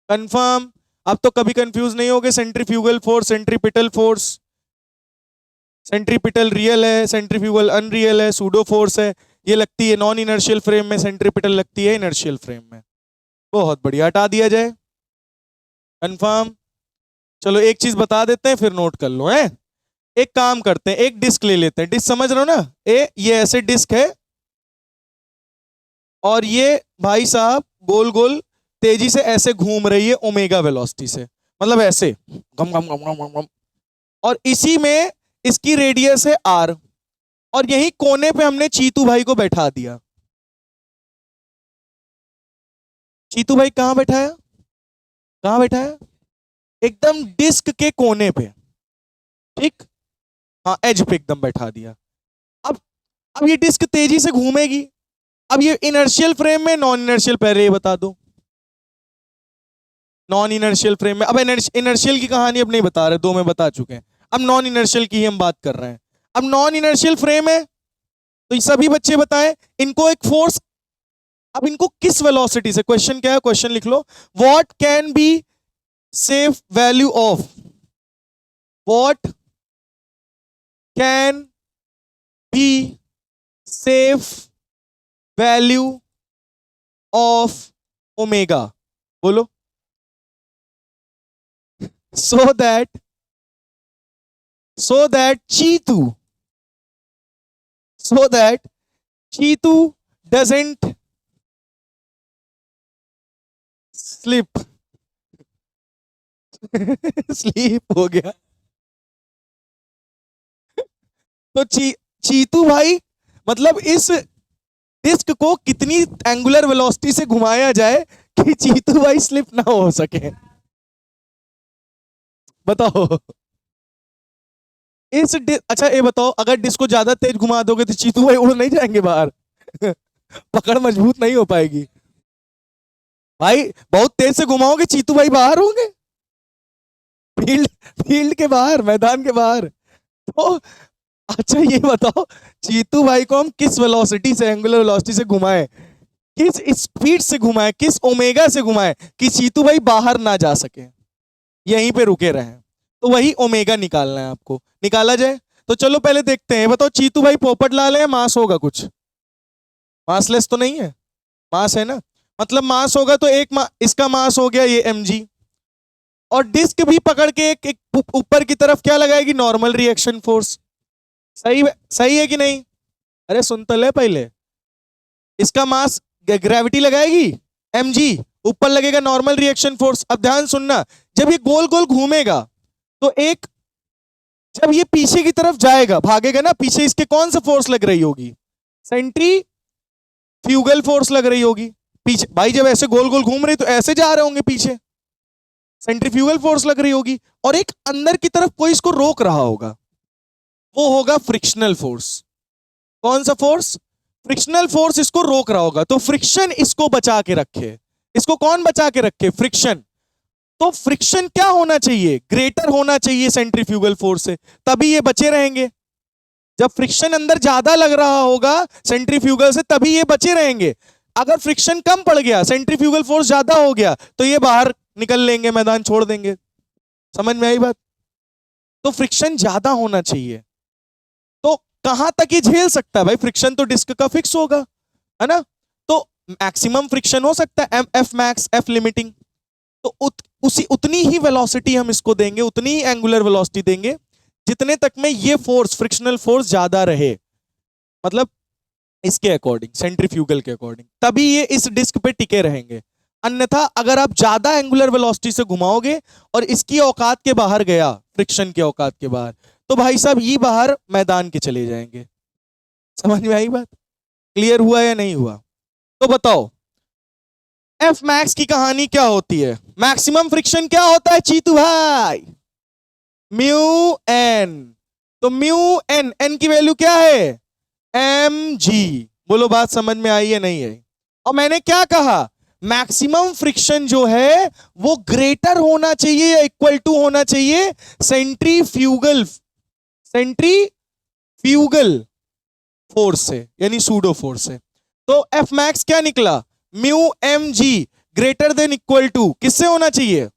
कंफर्म। अब तो कभी कंफ्यूज नहीं होगे, centrifugal force, centripetal force, centripetal real है, सेंट्रीफ्यूगल अनरियल है, सूडो फोर्स है, ये लगती है नॉन इनर्शियल फ्रेम में, सेंट्रीपिटल लगती है इनर्शियल फ्रेम में। बहुत बढ़िया, हटा दिया जाए, कंफर्म। चलो एक चीज बता देते हैं फिर नोट कर लो है। एक काम करते हैं, एक डिस्क ले लेते हैं, डिस्क समझ रहे हो ना, ये ऐसे डिस्क है और ये भाई साहब गोल गोल तेजी से ऐसे घूम रही है ओमेगा वेलोसिटी से, मतलब ऐसे गम गम गम गम गम, और इसी में इसकी रेडियस है आर, और यही कोने पे हमने चीतू भाई को बैठा दिया। चीतू भाई कहां बैठाया, कहां बैठाया, एकदम डिस्क के कोने पे, ठीक, हाँ एज पे एकदम बैठा दिया। अब अब ये डिस्क तेजी से घूमेगी। अब ये इनर्शियल फ्रेम में नॉन इनर्शियल, पहले ये बता दो, नॉन इनर्शियल फ्रेम में। अब इनर्शियल की कहानी अब नहीं बता रहे, दो में बता चुके हैं, अब नॉन इनर्शियल की ही हम बात कर रहे हैं। अब नॉन इनर्शियल फ्रेम है तो ये सभी बच्चे बताएं, इनको एक फोर्स, अब इनको किस वेलोसिटी से, क्वेश्चन क्या है, क्वेश्चन लिख लो, what can be safe value of, what can be safe value of omega, बोलो, so that Cheetu, so that Cheetu doesn't slip slip हो गया। तो चीतू भाई, मतलब इस डिस्क को कितनी एंगुलर वेलोसिटी से घुमाया जाए कि चीतू भाई स्लिप ना हो सके, बताओ। अच्छा ये बताओ, अगर डिस्क को ज्यादा तेज घुमा दोगे तो चीतू भाई उड़ नहीं जाएंगे बाहर पकड़ मजबूत नहीं हो पाएगी। भाई बहुत तेज से घुमाओगे चीतू भाई बाहर होंगे, फील्ड फील्ड के बाहर, मैदान के बाहर। तो अच्छा ये बताओ, चीतू भाई को हम किस वेलोसिटी से, एंगुलर वेलोसिटी से घुमाए, किस स्पीड से घुमाए, किस ओमेगा से घुमाए कि चीतू भाई बाहर ना जा सके, यहीं पे रुके रहे। तो वही ओमेगा निकालना है आपको, निकाला जाए। तो चलो पहले देखते हैं, बताओ चीतू भाई पोपट लाल है, मास होगा कुछ, मासलेस तो नहीं है, मास है ना, मतलब मास होगा तो इसका मास हो गया ये mg, और डिस्क भी पकड़ के एक ऊपर की तरफ क्या लगाएगी, नॉर्मल रिएक्शन फोर्स। सही है कि नहीं, अरे सुन तो ले पहले, इसका मास ग्रेविटी लगाएगी mg, ऊपर लगेगा नॉर्मल रिएक्शन फोर्स। अब ध्यान सुनना, जब ये गोल गोल घूमेगा तो जब ये पीछे की तरफ जाएगा, भागेगा ना, पीछे इसके कौन सा फोर्स लग रही होगी, सेंट्रीफ्यूगल फोर्स लग रही होगी पीछे। भाई जब ऐसे गोल गोल घूम रहे तो ऐसे जा रहे होंगे पीछे, सेंट्रीफ्यूगल फोर्स लग रही होगी, और एक अंदर की तरफ कोई इसको रोक रहा होगा, वो होगा फ्रिक्शनल फोर्स। कौन सा फोर्स, फ्रिक्शनल फोर्स इसको रोक रहा होगा, तो फ्रिक्शन इसको बचा के रखे। इसको कौन बचा के रखे, फ्रिक्शन। तो फ्रिक्शन क्या होना चाहिए, ग्रेटर होना चाहिए सेंट्रीफ्यूगल फोर्स से, तभी ये बचे रहेंगे। जब फ्रिक्शन अंदर ज्यादा लग रहा होगा सेंट्रीफ्यूगल से, तभी ये बचे रहेंगे। अगर फ्रिक्शन कम पड़ गया, सेंट्रीफ्यूगल फोर्स ज्यादा हो गया, तो ये बाहर निकल लेंगे, मैदान छोड़ देंगे। समझ में आई बात। तो फ्रिक्शन ज्यादा होना चाहिए। तो कहां तक ये झेल सकता है भाई, फ्रिक्शन तो डिस्क का फिक्स होगा, है ना। तो मैक्सिमम फ्रिक्शन हो सकता है एफ मैक्स, एफ लिमिटिंग, तो उतनी ही वेलोसिटी हम इसको देंगे, उतनी ही एंगुलर वेलोसिटी देंगे जितने तक में ये फोर्स, फ्रिक्शनल फोर्स ज्यादा रहे, मतलब इसके अकॉर्डिंग, सेंट्रीफ्यूगल के अकॉर्डिंग, तभी ये इस डिस्क पे टिके रहेंगे। अन्यथा अगर आप ज्यादा एंगुलर वेलोसिटी से घुमाओगे और इसकी औकात के बाहर गया, फ्रिक्शन की औकात के बाहर, तो भाई साहब ये बाहर मैदान के चले जाएंगे। समझ में आई बात? क्लियर हुआ या नहीं हुआ? तो बताओ एफ मैक्स की कहानी क्या होती है? मैक्सिमम फ्रिक्शन क्या होता है चीतू भाई? Mu N. तो म्यू एन, एन की वैल्यू क्या है? M G. बोलो बात समझ में आई है नहीं आई? और मैंने क्या कहा, मैक्सिमम फ्रिक्शन जो है वो ग्रेटर होना चाहिए या इक्वल टू होना चाहिए सेंट्रीफ्यूगल फोर्स से, यानी सूडो फोर्स से। तो एफ मैक्स क्या निकला? Mu M G greater than equal to किससे होना चाहिए?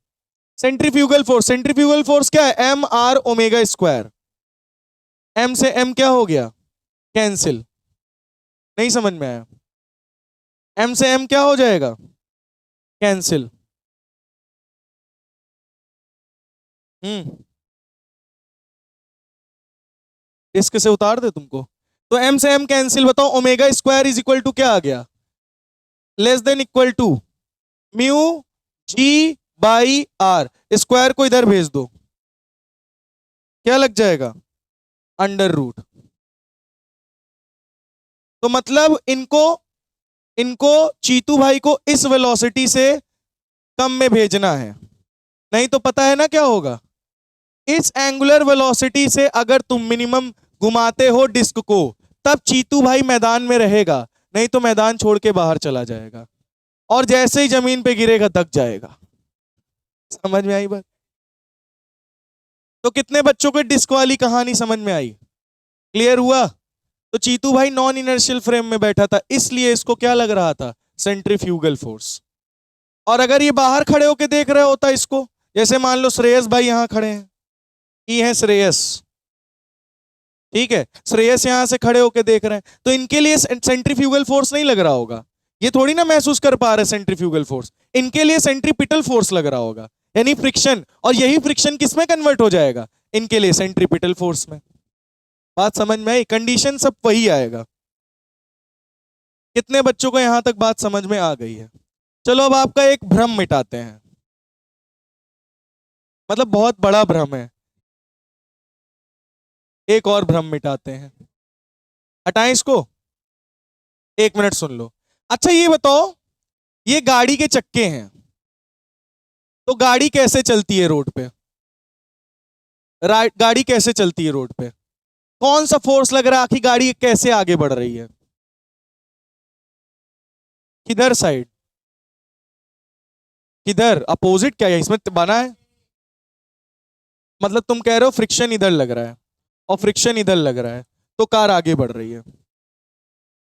Centrifugal force. सेंट्रीफ्यूगल फोर्स क्या है? M R omega square. M से एम क्या हो गया? कैंसिल। नहीं समझ में आया? एम से एम क्या हो जाएगा? कैंसिल। डिस्क से उतार दे तुमको। तो एम से एम कैंसिल। बताओ omega square is equal to क्या आ गया? Less than equal to mu G by R. Square को इधर भेज दो, क्या लग जाएगा? Under root. तो मतलब इनको चीतू भाई को इस वेलोसिटी से कम में भेजना है, नहीं तो पता है ना क्या होगा? इस एंगुलर वेलोसिटी से अगर तुम मिनिमम घुमाते हो डिस्क को, तब चीतू भाई मैदान में रहेगा, नहीं तो मैदान छोड़ के बाहर चला जाएगा और जैसे ही जमीन पे गिरेगा दब जाएगा। समझ में आई बात? तो कितने बच्चों को डिस्क वाली कहानी समझ में आई? क्लियर हुआ? तो चीतू भाई नॉन इनर्शियल फ्रेम में बैठा था, इसलिए इसको क्या लग रहा था? Centrifugal force. और अगर ये बाहर खड़े होकर देख रहे होता इसको, जैसे मान लो श्रेयस भाई यहां खड़े हैं, ये है श्रेयस, ठीक है, श्रेयस यहां से खड़े होकर देख रहे हैं, तो इनके लिए सेंट्रीफ्यूगल फोर्स नहीं लग रहा होगा, ये थोड़ी ना महसूस कर पा रहे सेंट्रीफ्यूगल फोर्स, इनके लिए सेंट्रीपिटल फोर्स लग रहा होगा, यानी फ्रिक्शन। और यही फ्रिक्शन किसमें कन्वर्ट हो जाएगा? इनके लिए सेंट्रीपिटल फोर्स में। बात समझ में आई? कंडीशन सब वही आएगा। कितने बच्चों को यहां तक बात समझ में आ गई है? चलो अब आपका एक भ्रम मिटाते हैं, मतलब बहुत बड़ा भ्रम है, एक और भ्रम मिटाते हैं। हटाएं इसको, एक मिनट सुन लो। अच्छा ये बताओ, ये गाड़ी के चक्के हैं, तो गाड़ी कैसे चलती है रोड पे? गाड़ी कैसे चलती है रोड पे? कौन सा फोर्स लग रहा है कि गाड़ी कैसे आगे बढ़ रही है? किधर साइड? किधर? अपोजिट क्या है इसमें बना है? मतलब तुम कह रहे हो फ्रिक्शन इधर लग रहा है और फ्रिक्शन इधर लग रहा है, तो कार आगे बढ़ रही है।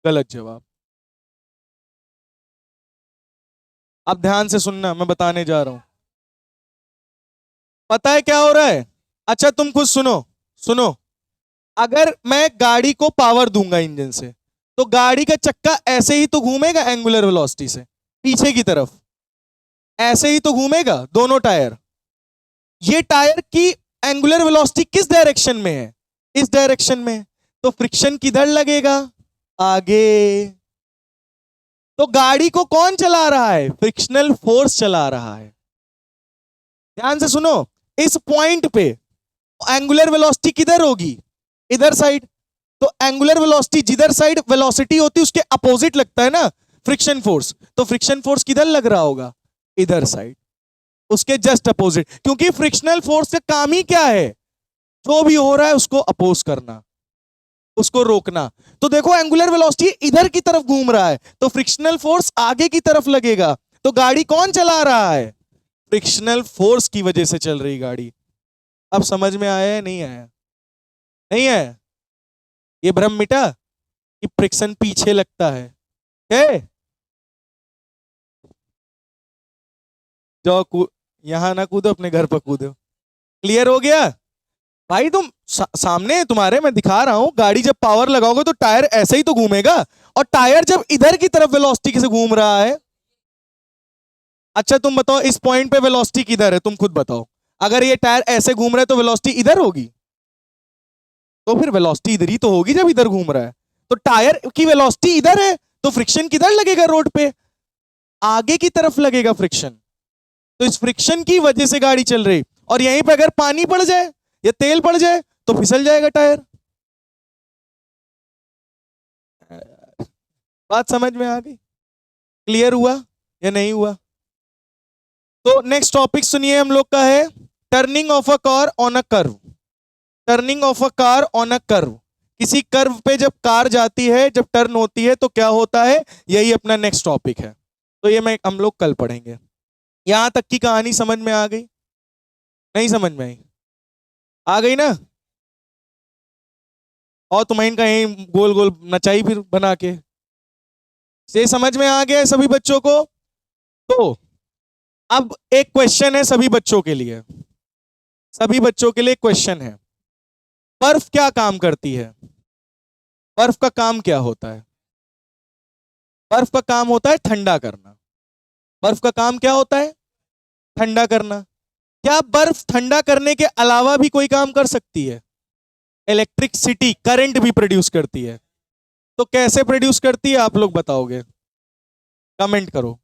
गलत जवाब। अब ध्यान से सुनना, मैं बताने जा रहा हूं। पता है क्या हो रहा है? अच्छा तुम खुद सुनो, सुनो। अगर मैं गाड़ी को पावर दूंगा इंजन से, तो गाड़ी का चक्का ऐसे ही तो घूमेगा एंगुलर वेलोसिटी से पीछे की तरफ, ऐसे ही तो घूमेगा दोनों टायर। ये टायर की एंगुलर वेलोसिटी किस डायरेक्शन में है? इस डायरेक्शन में। तो फ्रिक्शन किधर लगेगा? आगे। तो गाड़ी को कौन चला रहा है? फ्रिक्शनल फोर्स चला रहा है। ध्यान से सुनो, इस पॉइंट पे एंगुलर वेलोसिटी किधर होगी? इधर साइड। तो एंगुलर वेलोसिटी जिधर साइड वेलोसिटी होती है उसके अपोजिट लगता है ना फ्रिक्शन फोर्स, तो फ्रिक्शन फोर्स किधर लग रहा होगा? इधर साइड, उसके जस्ट अपोजिट। क्योंकि फ्रिक्शनल फोर्स का काम ही क्या है? जो भी हो रहा है उसको अपोज करना, उसको रोकना। तो देखो एंगुलर वेलोसिटी इधर की तरफ घूम रहा है, तो फ्रिक्शनल फोर्स आगे की तरफ लगेगा। तो गाड़ी कौन चला रहा है? फ्रिक्शनल फोर्स की वजह से चल रही गाड़ी। अब समझ में आया है नहीं आया? नहीं है? ये भ्रम मिटा कि फ्रिक्शन पीछे लगता है? जाओ यहां ना कूदो, अपने घर पर कूदो। क्लियर हो गया भाई? तुम सामने तुम्हारे मैं दिखा रहा हूं, गाड़ी जब पावर लगाओगे तो टायर ऐसे ही तो घूमेगा, और टायर जब इधर की तरफ वेलोसिटी से घूम रहा है, अच्छा तुम बताओ इस पॉइंट पे वेलोसिटी किधर है, तुम खुद बताओ। अगर ये टायर ऐसे घूम रहा है तो वेलोसिटी इधर होगी, तो फिर वेलोसिटी इधर ही तो होगी जब इधर घूम रहा है। तो टायर की वेलोसिटी इधर है तो फ्रिक्शन किधर लगेगा, रोड पे आगे की तरफ लगेगा फ्रिक्शन। तो इस फ्रिक्शन की वजह से गाड़ी चल रही, और यहीं पे अगर पानी पड़ जाए या तेल पड़ जाए तो फिसल जाएगा टायर। बात समझ में आ गई? क्लियर हुआ या नहीं हुआ? तो नेक्स्ट टॉपिक सुनिए हम लोग का है turning of a car on a curve. Turning of a car on a curve, किसी कर्व पे जब कार जाती है, जब टर्न होती है तो क्या होता है, यही अपना नेक्स्ट टॉपिक है। तो ये मैं हम लोग कल पढ़ेंगे। यहां तक की कहानी समझ में आ गई? नहीं समझ में आई? आ गई ना? और तुम्हें कहीं गोल गोल नचाई फिर बना के। ये समझ में आ गया है सभी बच्चों को? तो अब एक क्वेश्चन है सभी बच्चों के लिए, सभी बच्चों के लिए क्वेश्चन है, बर्फ क्या काम करती है? बर्फ का काम क्या होता है? बर्फ का काम होता है ठंडा करना। बर्फ का काम क्या होता है? ठंडा करना। क्या बर्फ ठंडा करने के अलावा भी कोई काम कर सकती है? इलेक्ट्रिसिटी, करंट भी प्रोड्यूस करती है। तो कैसे प्रोड्यूस करती है आप लोग बताओगे? कमेंट करो।